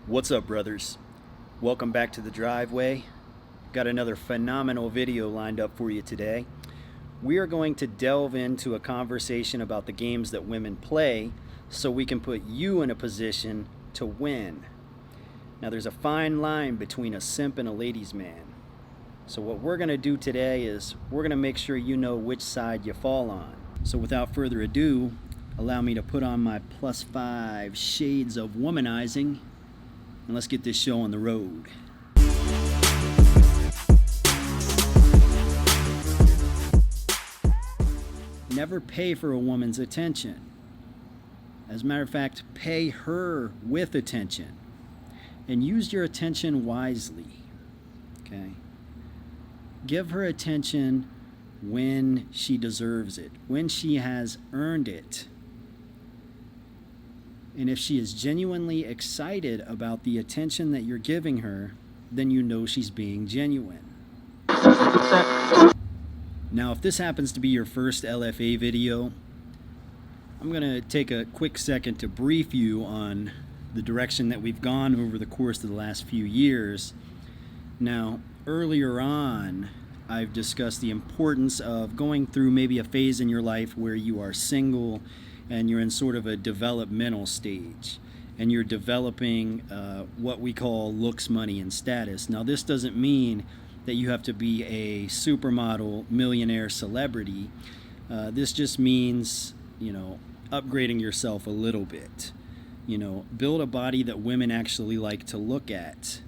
What's up, brothers? Welcome back to the driveway. Got another phenomenal video lined up for you today. We are going to delve into a conversation about the games that women play so we can put you in a position to win. Now, there's a fine line between a simp and a ladies' man. So what we're going to do today is we're going to make sure you know which side you fall on. So without further ado, allow me to put on my +5 shades of womanizing and let's get this show on the road. Never pay for a woman's attention. As a matter of fact, pay her with attention. And use your attention wisely. Okay? Give her attention when she deserves it, when she has earned it. And if she is genuinely excited about the attention that you're giving her, then you know she's being genuine. Now, if this happens to be your first LFA video, I'm going to take a quick second to brief you on the direction that we've gone over the course of the last few years. Now, earlier on, I've discussed the importance of going through maybe a phase in your life where you are single and you're in sort of a developmental stage and you're developing what we call looks, money, and status. Now, this doesn't mean that you have to be a supermodel, millionaire, celebrity. This just means, upgrading yourself a little bit. Build a body that women actually like to look at.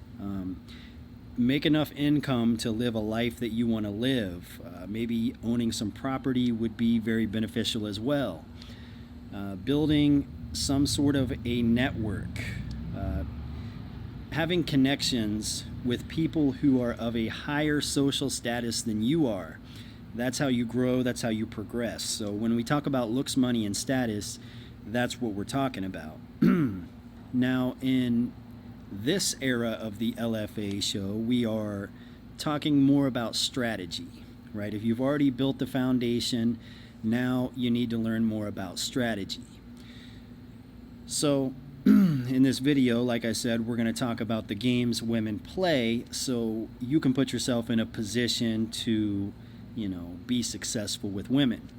Make enough income to live a life that you want to live. Maybe owning some property would be very beneficial as well. Building some sort of a network, having connections with people who are of a higher social status than you are. That's how you grow, that's how you progress. So when we talk about looks, money, and status, that's what we're talking about. Now, in this era of the LFA show, we are talking more about strategy, right? If you've already built the foundation, now you need to learn more about strategy. So in this video, like I said, we're going to talk about the games women play so you can put yourself in a position to, be successful with women.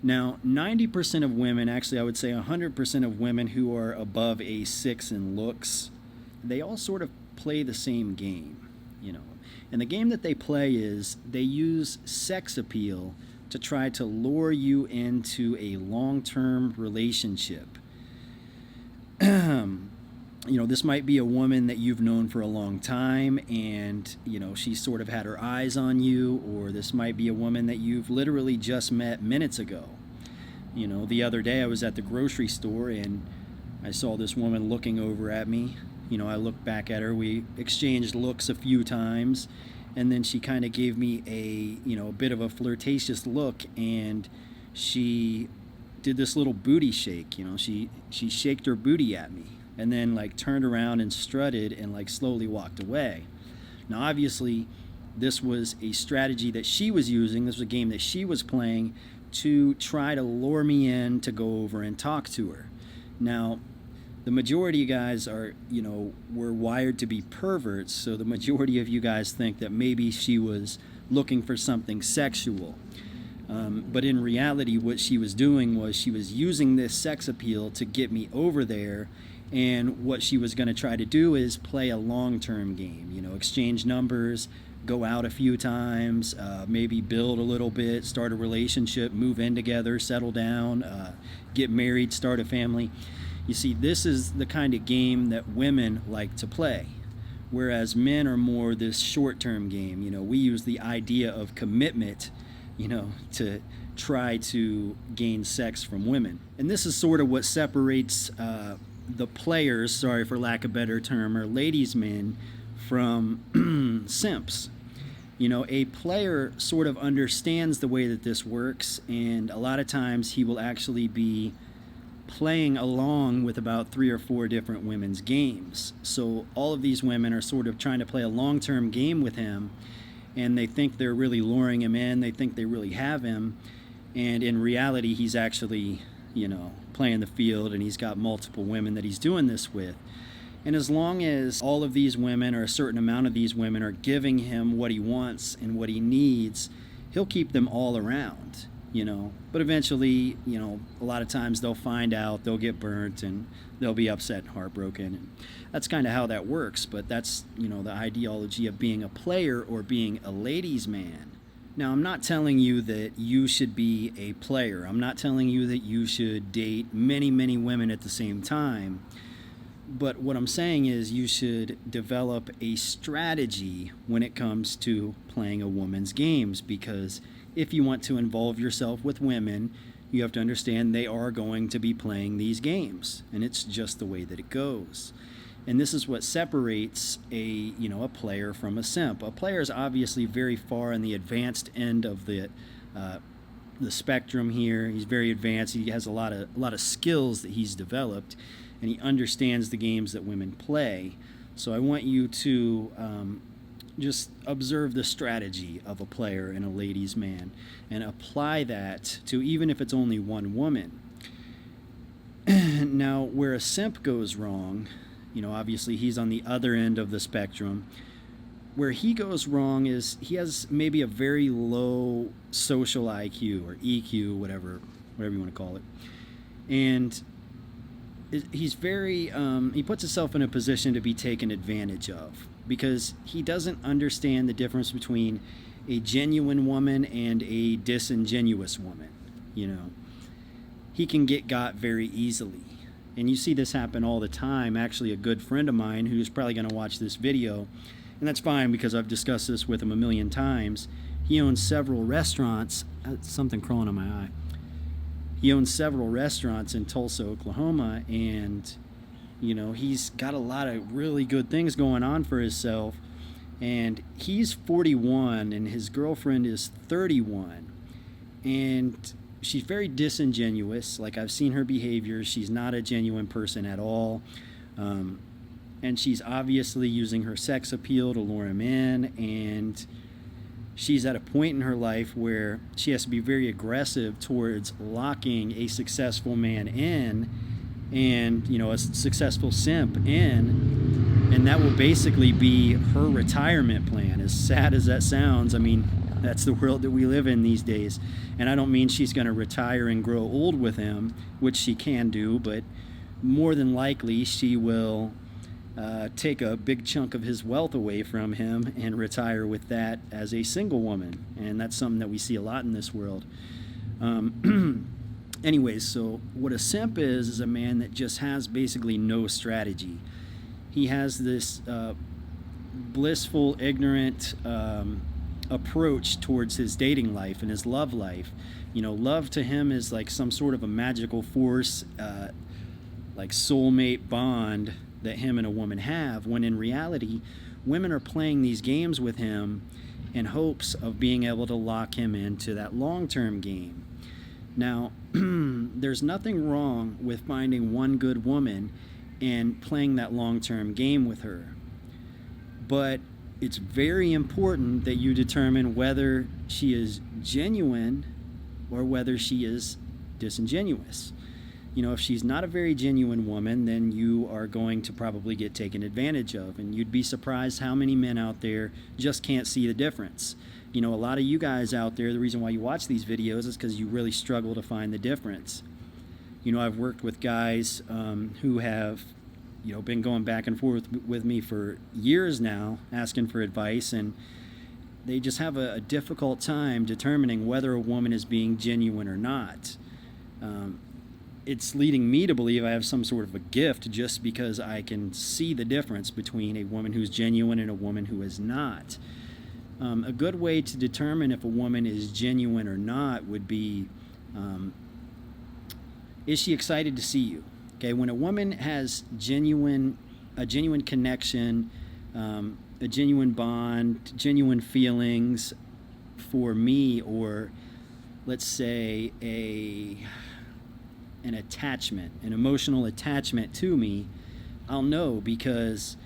Now, 90% of women, actually I would say 100% of women who are above a 6 in looks, they all sort of play the same game, And the game that they play is they use sex appeal to try to lure you into a long-term relationship. This might be a woman that you've known for a long time and, she sort of had her eyes on you, or this might be a woman that you've literally just met minutes ago. The other day I was at the grocery store and I saw this woman looking over at me. I looked back at her, we exchanged looks a few times, and then she kind of gave me a bit of a flirtatious look, and she did this little booty shake. She shaked her booty at me and then turned around and strutted and slowly walked away. Now, obviously, this was a strategy that she was using. This was a game that she was playing to try to lure me in to go over and talk to her. Now, the majority of you guys are, we're wired to be perverts, so the majority of you guys think that maybe she was looking for something sexual. But in reality, what she was doing was she was using this sex appeal to get me over there, and what she was going to try to do is play a long-term game, exchange numbers, go out a few times, maybe build a little bit, start a relationship, move in together, settle down, get married, start a family. You see, this is the kind of game that women like to play, whereas men are more this short-term game. We use the idea of commitment, to try to gain sex from women. And this is sort of what separates the players, sorry for lack of a better term, or ladies' men from simps. A player sort of understands the way that this works, and a lot of times he will actually be playing along with about 3 or 4 different women's games. So all of these women are sort of trying to play a long-term game with him, and they think they're really luring him in, they think they really have him, and in reality he's actually, playing the field, and he's got multiple women that he's doing this with. And as long as all of these women, or a certain amount of these women, are giving him what he wants and what he needs, he'll keep them all around, you know. But eventually, you know, a lot of times they'll find out, they'll get burnt, and they'll be upset and heartbroken. And that's kind of how that works. But that's, you know, the ideology of being a player or being a ladies' man. Now, I'm not telling you that you should be a player. I'm not telling you that you should date many, many women at the same time. But what I'm saying is you should develop a strategy when it comes to playing a woman's games, because if you want to involve yourself with women, you have to understand they are going to be playing these games, and it's just the way that it goes. And this is what separates a player from a simp. A player is obviously very far in the advanced end of the spectrum here. He's very advanced. He has a lot of skills that he's developed, and he understands the games that women play. So I want you to just observe the strategy of a player and a ladies' man, and apply that to, even if it's only one woman. Now, where a simp goes wrong, you know, obviously he's on the other end of the spectrum. Where he goes wrong is he has maybe a very low social IQ or EQ, whatever you want to call it. And he's very, he puts himself in a position to be taken advantage of, because he doesn't understand the difference between a genuine woman and a disingenuous woman. You know, he can get got very easily. And you see this happen all the time. Actually, a good friend of mine who's probably going to watch this video, and that's fine because I've discussed this with him a million times. He owns several restaurants. Something crawling on my eye. He owns several restaurants in Tulsa, Oklahoma, and you know, he's got a lot of really good things going on for himself. And he's 41 and his girlfriend is 31. And she's very disingenuous. Like, I've seen her behavior. She's not a genuine person at all. And she's obviously using her sex appeal to lure him in. And she's at a point in her life where she has to be very aggressive towards locking a successful man in, and, you know, a successful simp in. And that will basically be her retirement plan. As sad as that sounds, I mean, that's the world that we live in these days. And I don't mean she's going to retire and grow old with him, which she can do, but more than likely she will take a big chunk of his wealth away from him and retire with that as a single woman. And that's something that we see a lot in this world. Anyways, so what a simp is a man that just has basically no strategy. He has this blissful, ignorant approach towards his dating life and his love life. You know, love to him is like some sort of a magical force, like soulmate bond that him and a woman have, when in reality, women are playing these games with him in hopes of being able to lock him into that long-term game. Now, there's nothing wrong with finding one good woman and playing that long-term game with her. But it's very important that you determine whether she is genuine or whether she is disingenuous. You know, if she's not a very genuine woman, then you are going to probably get taken advantage of. And you'd be surprised how many men out there just can't see the difference. You know, a lot of you guys out there, the reason why you watch these videos is because you really struggle to find the difference. You know, I've worked with guys who have, you know, been going back and forth with me for years now, asking for advice, and they just have a difficult time determining whether a woman is being genuine or not. It's leading me to believe I have some sort of a gift just because I can see the difference between a woman who's genuine and a woman who is not. A good way to determine if a woman is genuine or not would be, is she excited to see you? Okay, when a woman has a genuine connection, a genuine bond, genuine feelings for me, or let's say an attachment, an emotional attachment to me, I'll know, because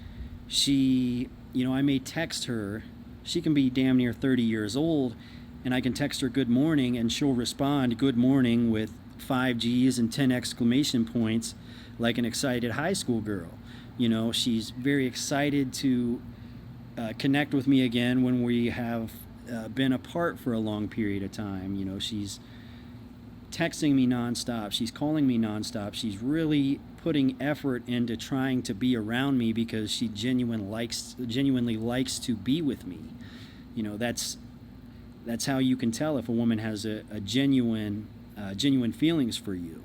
she, you know, I may text her. She can be damn near 30 years old, and I can text her good morning, and she'll respond good morning with 5 G's and 10 exclamation points like an excited high school girl. She's very excited to connect with me again when we have been apart for a long period of time. She's texting me nonstop. She's calling me nonstop. She's really putting effort into trying to be around me because she genuinely likes to be with me. That's how you can tell if a woman has a genuine feelings for you.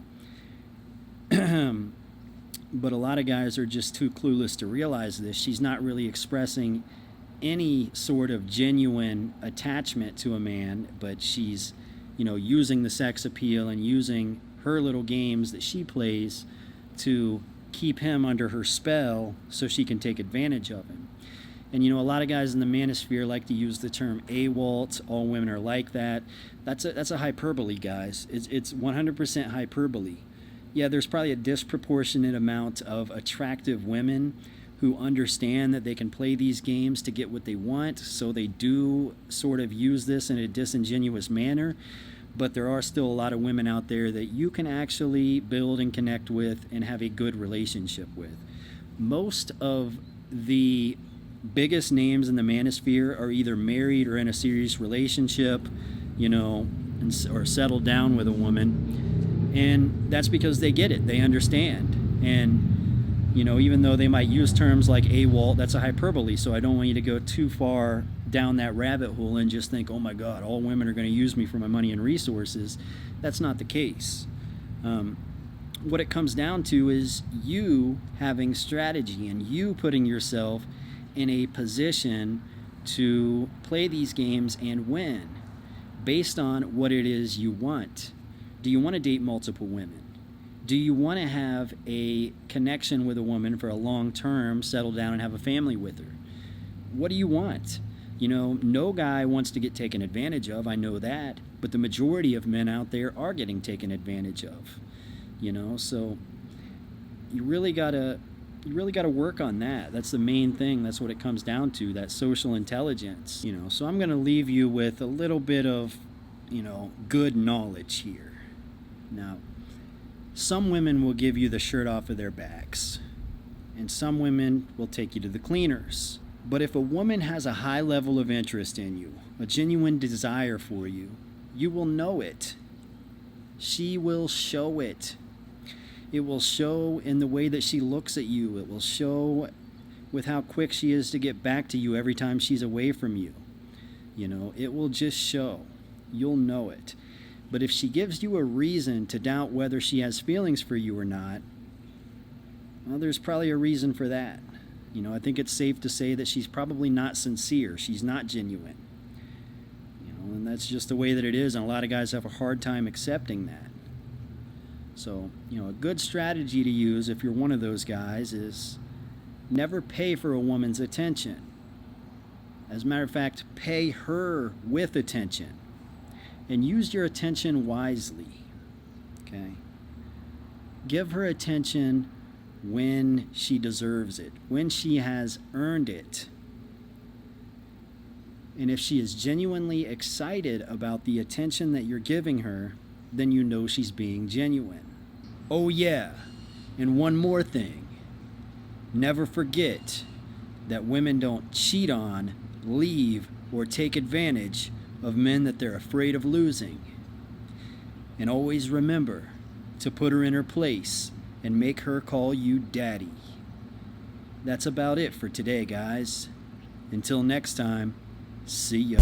But a lot of guys are just too clueless to realize this. She's not really expressing any sort of genuine attachment to a man, but she's using the sex appeal and using her little games that she plays to keep him under her spell so she can take advantage of him. And a lot of guys in the manosphere like to use the term AWOLT, all women are like that. That's a hyperbole, guys. It's 100% hyperbole. Yeah, there's probably a disproportionate amount of attractive women who understand that they can play these games to get what they want, so they do sort of use this in a disingenuous manner. But there are still a lot of women out there that you can actually build and connect with and have a good relationship with. Most of the biggest names in the manosphere are either married or in a serious relationship, or settled down with a woman. And that's because they get it. They understand. And even though they might use terms like AWOL, that's a hyperbole, so I don't want you to go too far down that rabbit hole and just think, oh my God, all women are going to use me for my money and resources. That's not the case. What it comes down to is you having strategy and you putting yourself in a position to play these games and win based on what it is you want. Do you want to date multiple women? Do you want to have a connection with a woman for a long term, settle down and have a family with her? What do you want? No guy wants to get taken advantage of, I know that, but the majority of men out there are getting taken advantage of. So you really gotta work on that. That's the main thing. That's what it comes down to, that social intelligence. So I'm gonna leave you with a little bit of, good knowledge here. Now, some women will give you the shirt off of their backs, and some women will take you to the cleaners. But if a woman has a high level of interest in you, a genuine desire for you, you will know it. She will show it. It will show in the way that she looks at you. It will show with how quick she is to get back to you every time she's away from you. It will just show. You'll know it. But if she gives you a reason to doubt whether she has feelings for you or not, well, there's probably a reason for that. I think it's safe to say that she's probably not sincere. She's not genuine. And that's just the way that it is, and a lot of guys have a hard time accepting that. So, a good strategy to use if you're one of those guys is never pay for a woman's attention. As a matter of fact, pay her with attention. And use your attention wisely, okay? Give her attention when she deserves it, when she has earned it. And if she is genuinely excited about the attention that you're giving her, then you know she's being genuine. Oh yeah, and one more thing. Never forget that women don't cheat on, leave, or take advantage of men that they're afraid of losing. And always remember to put her in her place and make her call you daddy. That's about it for today, guys. Until next time, see ya.